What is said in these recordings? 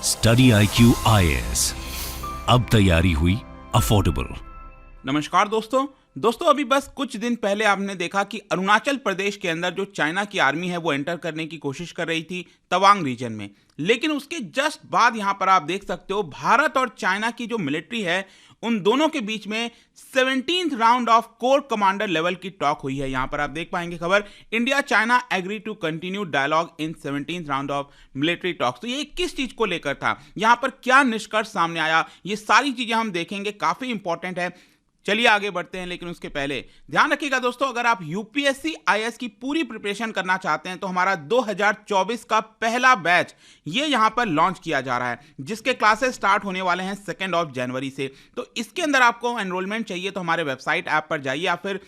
Study IQ IAS, अब तैयारी हुई अफोर्डेबल। नमस्कार दोस्तों अभी बस कुछ दिन पहले आपने देखा कि अरुणाचल प्रदेश के अंदर जो चाइना की आर्मी है वो एंटर करने की कोशिश कर रही थी तवांग रीजन में। लेकिन उसके जस्ट बाद यहां पर आप देख सकते हो भारत और चाइना की जो मिलिट्री है उन दोनों के बीच में 17th round of core commander level की टॉक हुई है। यहां पर आप देख पाएंगे खबर, India China agree to continue dialogue in 17th round of military talks. तो ये किस चीज को लेकर था, यहां पर क्या निष्कर्ष सामने आया, ये सारी चीजें हम देखेंगे, काफी इंपॉर्टेंट है। चलिए आगे बढ़ते हैं, लेकिन उसके पहले ध्यान रखिएगा दोस्तों, अगर आप यूपीएससी आईएएस की पूरी प्रिपरेशन करना चाहते हैं तो हमारा 2024 का पहला बैच ये यहां पर लॉन्च किया जा रहा है, जिसके क्लासेस स्टार्ट होने वाले हैं 2 जनवरी से। तो इसके अंदर आपको एनरोलमेंट चाहिए तो हमारे वेबसाइट ऐप पर जाइए या फिर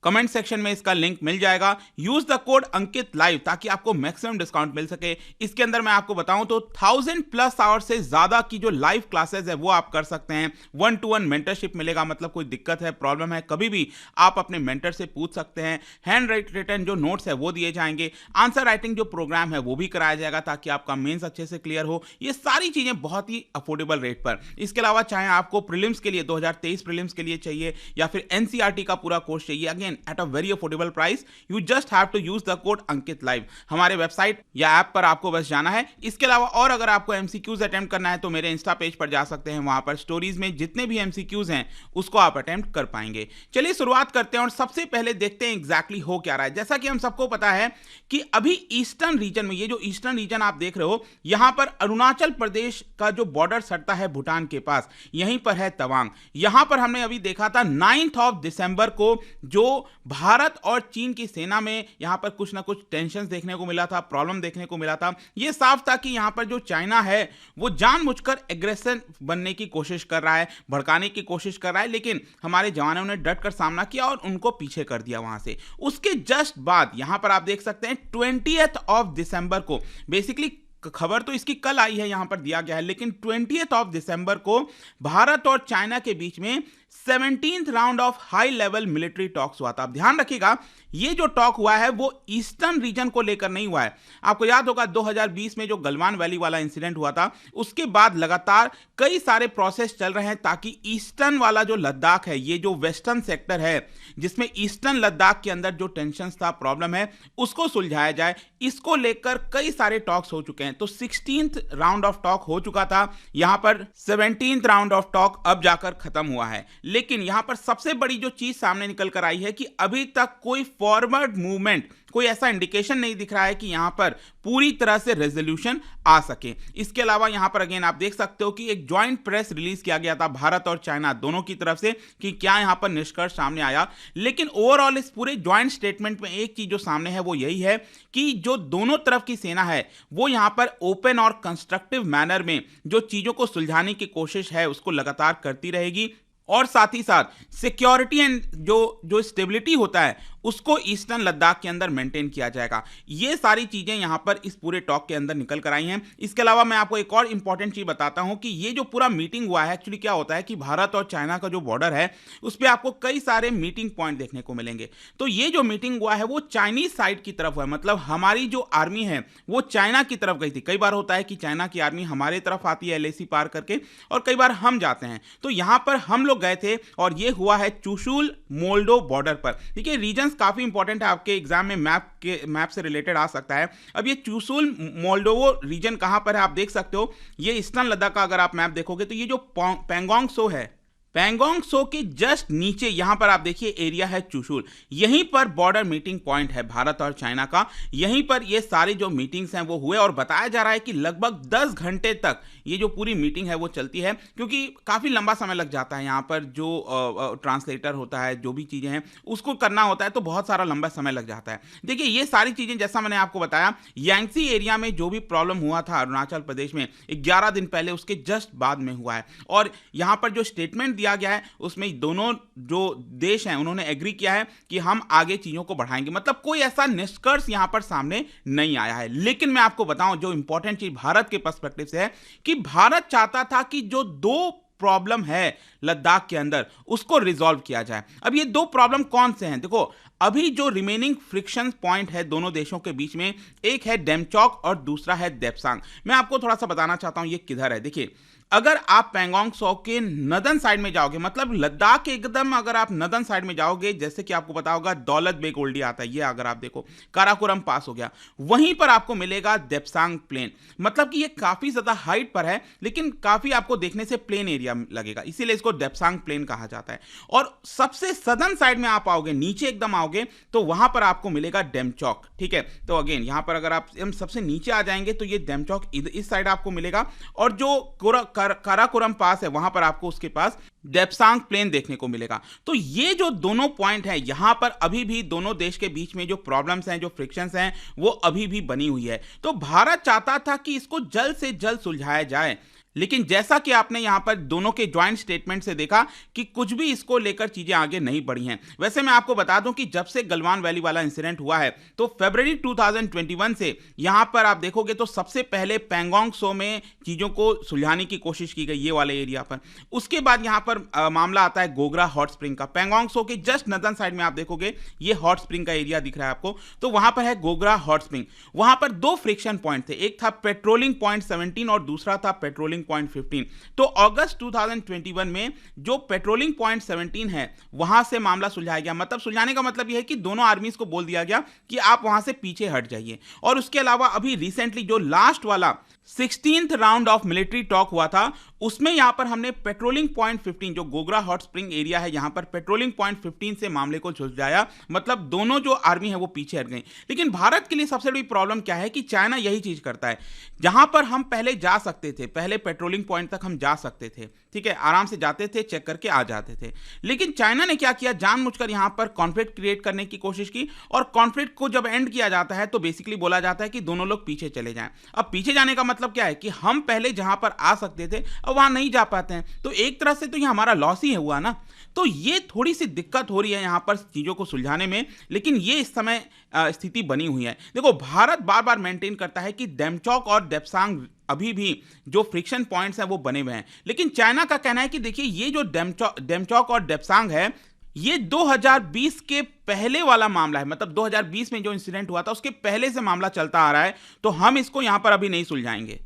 कमेंट सेक्शन में इसका लिंक मिल जाएगा। Use the code Ankit live ताकि आपको मैक्सिमम डिस्काउंट मिल सके। इसके अंदर मैं आपको बताऊं तो 1000+ आवर्स से ज्यादा की जो लाइव क्लासेस है वो आप कर सकते हैं। 1-to-1 मेंटरशिप मिलेगा, मतलब कोई दिक्कत है, प्रॉब्लम है, कभी भी आप अपने मेंटर से पूछ सकते हैं। हैंड रिटन जो नोट्स है वो दिए जाएंगे, आंसर राइटिंग जो प्रोग्राम है वो भी कराया जाएगा ताकि आपका मेंस अच्छे से क्लियर हो। ये सारी चीजें बहुत ही अफोर्डेबल रेट पर। इसके अलावा चाहे आपको प्रीलिम्स के लिए 2023 प्रीलिम्स के लिए चाहिए या फिर एनसीईआरटी का पूरा कोर्स चाहिए, again at a very affordable price, you just have to use the code Ankit live. हमारे वेबसाइट या ऐप पर आपको बस जाना है। इसके अलावा और अगर आपको एमसीक्यूज अटेम्प्ट करना है तो मेरे इंस्टा पेज पर जा सकते हैं, वहां पर स्टोरीज में जितने भी एमसीक्यूज हैं उसको आप अटेम्प्ट कर पाएंगे। चलिए शुरुआत करते हैं और सबसे पहले देखते हैं एग्जैक्टली हो क्या रहा है। जैसा कि हम सबको पता है कि अभी ईस्टर्न रीजन में, ये जो ईस्टर्न रीजन आप देख रहे हो, यहां पर अरुणाचल प्रदेश का जो बॉर्डर सटता है भूटान के पास, यहीं पर है तवांग। यहां पर हमने अभी देखा था 9 दिसंबर को जो भारत और चीन की सेना में यहां पर कुछ ना कुछ टेंशन देखने को मिला था, प्रॉब्लम देखने को मिला था। यह साफ था कि यहां पर जो चाइना है वो जानबूझकर एग्रेशन बनने की कोशिश कर रहा है, भड़काने की कोशिश कर रहा है, लेकिन हमारे जवानों ने डटकर सामना किया और उनको पीछे कर दिया वहां से। उसके जस्ट बाद यहां पर आप देख सकते हैं 20 दिसंबर को, बेसिकली खबर तो इसकी कल आई है, यहां पर दिया गया है, लेकिन 20 दिसंबर को भारत और चाइना के बीच में 17th round of high level military talks हुआ था। अब ध्यान रखिएगा, ये जो टॉक हुआ है वो ईस्टर्न रीजन को लेकर नहीं हुआ है। आपको याद होगा 2020 में जो गलवान वैली वाला इंसिडेंट हुआ था, उसके बाद लगातार कई सारे प्रोसेस चल रहे हैं ताकि ईस्टर्न वाला जो लद्दाख है, ये जो वेस्टर्न सेक्टर है जिसमें ईस्टर्न लद्दाख के अंदर जो टेंशन था, प्रॉब्लम है, उसको सुलझाया जाए। इसको लेकर कई सारे टॉक्स हो चुके हैं। तो 16th राउंड ऑफ टॉक हो चुका था, यहां पर 17th राउंड ऑफ टॉक अब जाकर खत्म हुआ है। लेकिन यहां पर सबसे बड़ी जो चीज सामने निकल कर आई है कि अभी तक कोई फॉरवर्ड मूवमेंट, कोई ऐसा इंडिकेशन नहीं दिख रहा है कि यहां पर पूरी तरह से रेजोल्यूशन आ सके। इसके अलावा यहां पर अगेन आप देख सकते हो कि एक जॉइंट प्रेस रिलीज किया गया था भारत और चाइना दोनों की तरफ से कि क्या यहां पर निष्कर्ष सामने आया। लेकिन ओवरऑल इस पूरे जॉइंट स्टेटमेंट में एक चीज जो सामने है वो यही है कि जो दोनों तरफ की सेना है वो यहां पर ओपन और कंस्ट्रक्टिव मैनर में जो चीजों को सुलझाने की कोशिश है उसको लगातार करती रहेगी, और साथ ही साथ सिक्योरिटी एंड जो स्टेबिलिटी होता है उसको ईस्टर्न लद्दाख के अंदर मेंटेन किया जाएगा। ये सारी चीजें यहां पर इस पूरे टॉक के अंदर निकल कर आई हैं। इसके अलावा मैं आपको एक और इंपॉर्टेंट चीज बताता हूं कि ये जो पूरा मीटिंग हुआ है, एक्चुअली क्या होता है कि भारत और चाइना का जो बॉर्डर है उस पर आपको कई सारे मीटिंग पॉइंट देखने को मिलेंगे। तो ये जो मीटिंग हुआ है वो चाइनीज साइड की तरफ हुआ है, मतलब हमारी जो आर्मी है वो चाइना की तरफ गई थी। कई बार होता है कि चाइना की आर्मी हमारे तरफ आती है LAC पार करके, और कई बार हम जाते हैं। तो यहां पर हम लोग गए थे और ये हुआ है चुशुल मोल्डो बॉर्डर पर। देखिए रीजन काफी इंपॉर्टेंट है, आपके एग्जाम में मैप से रिलेटेड आ सकता है। अब ये चुशुल मोल्डोवो रीजन कहां पर है आप देख सकते हो। ये ईस्टर्न लद्दाख का अगर आप मैप देखोगे तो ये जो पैंगोंग सो है, पैंगोंग सो के जस्ट नीचे यहां पर आप देखिए एरिया है चुशुल, यहीं पर बॉर्डर मीटिंग पॉइंट है भारत और चाइना का। यहीं पर ये सारे जो मीटिंग्स हैं वो हुए और बताया जा रहा है कि लगभग 10 घंटे तक ये जो पूरी मीटिंग है वो चलती है, क्योंकि काफी लंबा समय लग जाता है यहाँ पर जो ट्रांसलेटर होता है, जो भी चीजें हैं उसको करना होता है, तो बहुत सारा लंबा समय लग जाता है। देखिए ये सारी चीजें जैसा मैंने आपको बताया, यांगसी एरिया में जो भी प्रॉब्लम हुआ था अरुणाचल प्रदेश में 11 दिन पहले, उसके जस्ट बाद में हुआ है। और यहाँ पर जो स्टेटमेंट दिया गया है उसमें दोनों जो देश हैं उन्होंने एग्री किया है कि हम आगे चीजों को बढ़ाएंगे, मतलब कोई ऐसा निष्कर्ष यहां पर सामने नहीं आया है। लेकिन मैं आपको बताऊं जो इंपॉर्टेंट चीज भारत के पर्सपेक्टिव से है कि भारत चाहता था कि जो 2 प्रॉब्लम है लद्दाख के अंदर उसको रिजॉल्व किया जाए। अब ये 2 प्रॉब्लम कौन से हैं? देखो, अभी जो रिमेनिंग फ्रिक्शन पॉइंट है दोनों देशों के बीच में, एक है डेमचौक और दूसरा है देपसांग। मैं आपको थोड़ा सा बताना चाहता हूं ये किधर है। देखिए, अगर आप पैंगोंग त्सो के नदन साइड में जाओगे, मतलब लद्दाख के एकदम अगर आप नदन साइड में जाओगे, जैसे कि आपको पता होगा दौलत बेग ओल्डी आता है, ये अगर आप देखो काराकोरम पास हो गया, वहीं पर आपको मिलेगा देपसांग प्लेन। मतलब कि ये काफी ज्यादा हाइट पर है, लेकिन काफी आपको देखने से प्लेन एरिया लगेगा, इसीलिए इसको देपसांग प्लेन कहा जाता है। और सबसे सदर्न साइड में आप आओगे, नीचे एकदम आओगे, तो वहां पर आपको मिलेगा डेमचौक। ठीक है, तो अगेन यहां पर अगर आप हम सबसे नीचे आ जाएंगे तो ये डेमचौक इस साइड आपको मिलेगा, और जो काराकोरम पास है वहां पर आपको उसके पास देपसांग प्लेन देखने को मिलेगा। तो ये जो दोनों पॉइंट है, यहां पर अभी भी दोनों देश के बीच में जो प्रॉब्लम्स हैं, जो फ्रिक्शंस हैं, वो अभी भी बनी हुई है। तो भारत चाहता था कि इसको जल्द से जल्द सुलझाया जाए, लेकिन जैसा कि आपने यहां पर दोनों के ज्वाइंट स्टेटमेंट से देखा कि कुछ भी इसको लेकर चीजें आगे नहीं बढ़ी हैं। वैसे मैं आपको बता दूं कि जब से गलवान वैली वाला इंसिडेंट हुआ है, तो फरवरी 2021 से यहां पर आप देखोगे तो सबसे पहले पैंगोंग त्सो में चीजों को सुलझाने की कोशिश की गई, ये वाले एरिया पर। उसके बाद यहां पर मामला आता है गोगरा हॉट स्प्रिंग का। पैंगोंग त्सो के जस्ट नदन साइड में आप देखोगे ये हॉट स्प्रिंग का एरिया दिख रहा है आपको, तो वहां पर है गोगरा हॉट स्प्रिंग। वहां पर दो फ्रिक्शन पॉइंट थे, एक था पेट्रोलिंग पॉइंट 17 और दूसरा था पेट्रोलिंग पॉइंट 15। तो अगस्त 2021 में जो पेट्रोलिंग पॉइंट 17 है, वहां से मामला सुलझाया गया। मतलब सुलझाने का मतलब यह है कि दोनों आर्मीज को बोल दिया गया कि आप वहां से पीछे हट जाइए। और उसके अलावा अभी रिसेंटली जो लास्ट वाला 16th round of military talk हुआ था, उसमें यहां पर हमने पेट्रोलिंग पॉइंट 15, जो गोगरा हॉट स्प्रिंग एरिया है, यहां पर पेट्रोलिंग पॉइंट 15 से मामले को सुलझाया। मतलब दोनों जो आर्मी है वो पीछे हट गई। लेकिन भारत के लिए सबसे बड़ी प्रॉब्लम क्या है कि चाइना यही चीज करता है। जहां पर हम पहले जा सकते थे, पहले पेट्रोलिंग पॉइंट तक हम जा सकते थे, ठीक है, आराम से जाते थे, चेक करके आ जाते थे। लेकिन चाइना ने क्या किया, जानबूझकर यहां पर कॉन्फ्लिक्ट क्रिएट करने की कोशिश की, और कॉन्फ्लिक्ट को जब एंड किया जाता है तो बेसिकली बोला जाता है कि दोनों लोग पीछे चले जाएं। अब पीछे जाने का मतलब क्या है कि हम पहले जहां पर आ सकते थे अब वहां नहीं जा पाते हैं, तो एक तरह से तो ये हमारा लॉस ही हुआ ना। तो ये थोड़ी सी दिक्कत हो रही है यहां पर चीजों को सुलझाने में, लेकिन ये इस समय स्थिति बनी हुई है। देखो, भारत बार बार मेंटेन करता है कि डेमचौक और देपसांग अभी भी जो फ्रिक्शन पॉइंट्स हैं वो बने हुए हैं, लेकिन चाइना का कहना है कि देखिए ये जो डेमचौक और देपसांग है, ये 2020 के पहले वाला मामला है। मतलब 2020 में जो इंसिडेंट हुआ था उसके पहले से मामला चलता आ रहा है, तो हम इसको यहां पर अभी नहीं सुलझाएंगे।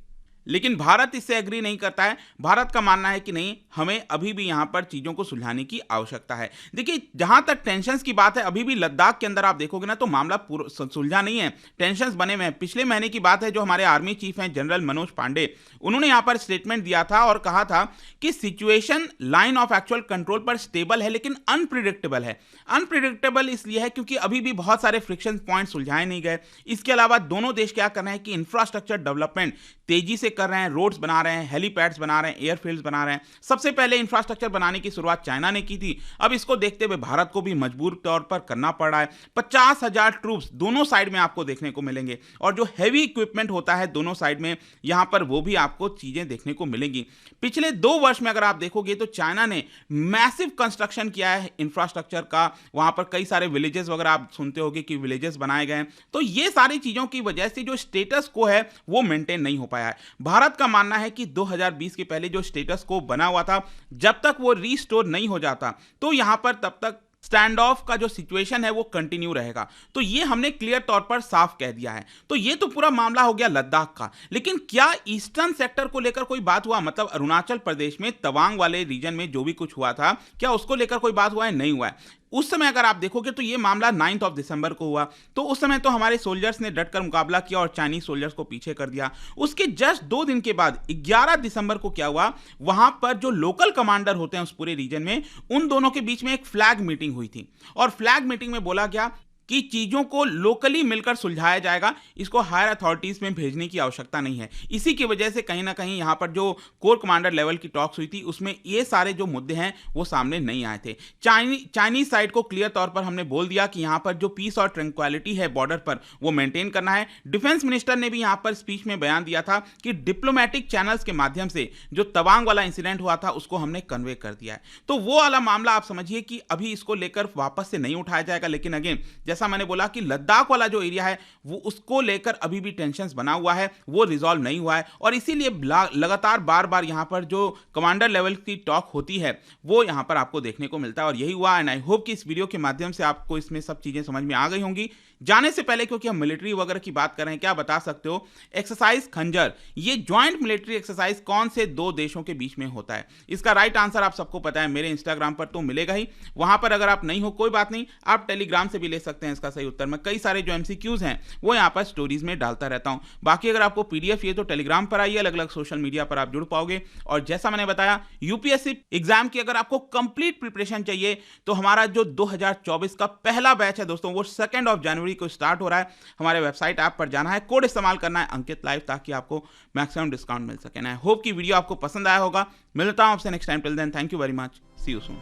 लेकिन भारत इससे एग्री नहीं करता है। भारत का मानना है कि नहीं, हमें अभी भी यहां पर चीजों को सुलझाने की आवश्यकता है। देखिए, जहां तक टेंशंस की बात है, अभी भी लद्दाख के अंदर आप देखोगे ना तो मामला सुलझा नहीं है, टेंशंस बने हुए हैं। पिछले महीने की बात है, जो हमारे आर्मी चीफ हैं जनरल मनोज पांडे, उन्होंने यहां पर स्टेटमेंट दिया था और कहा था कि situation line of actual control पर स्टेबल है, लेकिन अनप्रिडिक्टेबल है। अनप्रिडिक्टेबल इसलिए है क्योंकि अभी भी बहुत सारे फ्रिक्शन पॉइंट सुलझाए नहीं गए। इसके अलावा दोनों देश क्या कर रहे हैं कि इंफ्रास्ट्रक्चर डेवलपमेंट तेजी से कर रहे हैं, रोड्स बना रहे हैं, हेलीपैड्स बना रहे हैं, एयरफील्ड्स बना रहे हैं। सबसे पहले इंफ्रास्ट्रक्चर बनाने की शुरुआत चाइना ने की थी, अब इसको देखते हुए भारत को भी मजबूर तौर पर करना पड़ रहा है। 50,000 ट्रूप्स दोनों साइड में आपको देखने को मिलेंगे, और जो हैवी इक्विपमेंट होता है दोनों साइड में, यहां पर वो भी आपको चीजें देखने को मिलेंगी। पिछले 2 वर्ष में अगर आप देखोगे तो चाइना ने मैसिव कंस्ट्रक्शन किया है इंफ्रास्ट्रक्चर का। वहां पर कई सारे विलेजेस वगैरह आप सुनते होंगे कि विलेजेस बनाए गए हैं। तो ये सारी चीजों की वजह से जो स्टेटस को है वो मेंटेन नहीं हो पाया है। भारत का मानना है कि 2020 के पहले जो स्टेटस को बना हुआ था, जब तक वो रीस्टोर नहीं हो जाता तो यहां पर तब तक स्टैंड ऑफ का जो सिचुएशन है वो कंटिन्यू रहेगा। तो ये हमने क्लियर तौर पर साफ कह दिया है। तो ये तो पूरा मामला हो गया लद्दाख का। लेकिन क्या ईस्टर्न सेक्टर को लेकर कोई बात हुआ? मतलब अरुणाचल प्रदेश में तवांग वाले रीजन में जो भी कुछ हुआ था, क्या उसको लेकर कोई बात हुआ है? नहीं हुआ है। उस समय अगर आप देखोगे तो ये मामला 9 दिसंबर को हुआ, तो उस समय तो हमारे सोल्जर्स ने डटकर मुकाबला किया और चाइनीज सोल्जर्स को पीछे कर दिया। उसके जस्ट 2 दिन के बाद 11 दिसंबर को क्या हुआ, वहां पर जो लोकल कमांडर होते हैं उस पूरे रीजन में, उन दोनों के बीच में एक फ्लैग मीटिंग हुई थी, और फ्लैग मीटिंग में बोला गया कि चीजों को लोकली मिलकर सुलझाया जाएगा, इसको हायर अथॉरिटीज में भेजने की आवश्यकता नहीं है। इसी की वजह से कहीं ना कहीं यहां पर जो कोर कमांडर लेवल की टॉक्स हुई थी उसमें ये सारे जो मुद्दे हैं वो सामने नहीं आए थे। चाइनीज साइड को क्लियर तौर पर हमने बोल दिया कि यहां पर जो पीस और ट्रैंक्विलिटी है बॉर्डर पर वो मेंटेन करना है। डिफेंस मिनिस्टर ने भी यहां पर स्पीच में बयान दिया था कि डिप्लोमेटिक चैनल्स के माध्यम से जो तवांग वाला इंसिडेंट हुआ था उसको हमने कन्वे कर दिया है। तो वो वाला मामला आप समझिए कि अभी इसको लेकर वापस से नहीं उठाया जाएगा। लेकिन अगेन जैसा मैंने बोला कि लद्दाख वाला जो एरिया है वो उसको लेकर अभी भी टेंशंस बना हुआ है, वो रिजॉल्व नहीं हुआ है और इसीलिए लगातार बार बार यहाँ पर जो कमांडर लेवल की टॉक होती है वो यहाँ पर आपको देखने को मिलता है और यही हुआ। एंड आई होप कि इस वीडियो के माध्यम से आपको इसमें सब चीज़ें समझ में आ गई होंगी। जाने से पहले, क्योंकि हम मिलिट्री वगैरह की बात कर रहे हैं, क्या बता सकते हो एक्सरसाइज खंजर, ये ज्वाइंट मिलिट्री एक्सरसाइज कौन से दो देशों के बीच में होता है? इसका राइट आंसर आप सबको पता है, मेरे इंस्टाग्राम पर तो मिलेगा ही। वहां पर अगर आप नहीं हो कोई बात नहीं, आप टेलीग्राम से भी ले सकते हैं इसका सही उत्तर। मैं कई सारे जो एमसीक्यूज हैं वो यहाँ पर स्टोरीज में डालता रहता हूँ। बाकी अगर आपको पीडीएफ चाहिए तो टेलीग्राम पर आइए, अलग अलग सोशल मीडिया पर आप जुड़ पाओगे। और जैसा मैंने बताया, यूपीएससी एग्जाम की अगर आपको कंप्लीट प्रिपरेशन चाहिए तो हमारा जो 2024 का पहला बैच है दोस्तों, वो 2 जनवरी को स्टार्ट हो रहा है। हमारे वेबसाइट ऐप पर जाना है, कोड इस्तेमाल करना है अंकित लाइव, ताकि आपको मैक्सिमम डिस्काउंट मिल सके। आई होप कि वीडियो आपको पसंद आया होगा। मिलता हूं आपसे next time. Till then, thank you very much, see you soon.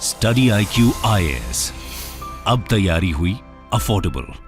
Study IQ IAS, अब तैयारी हुई अफोर्डेबल।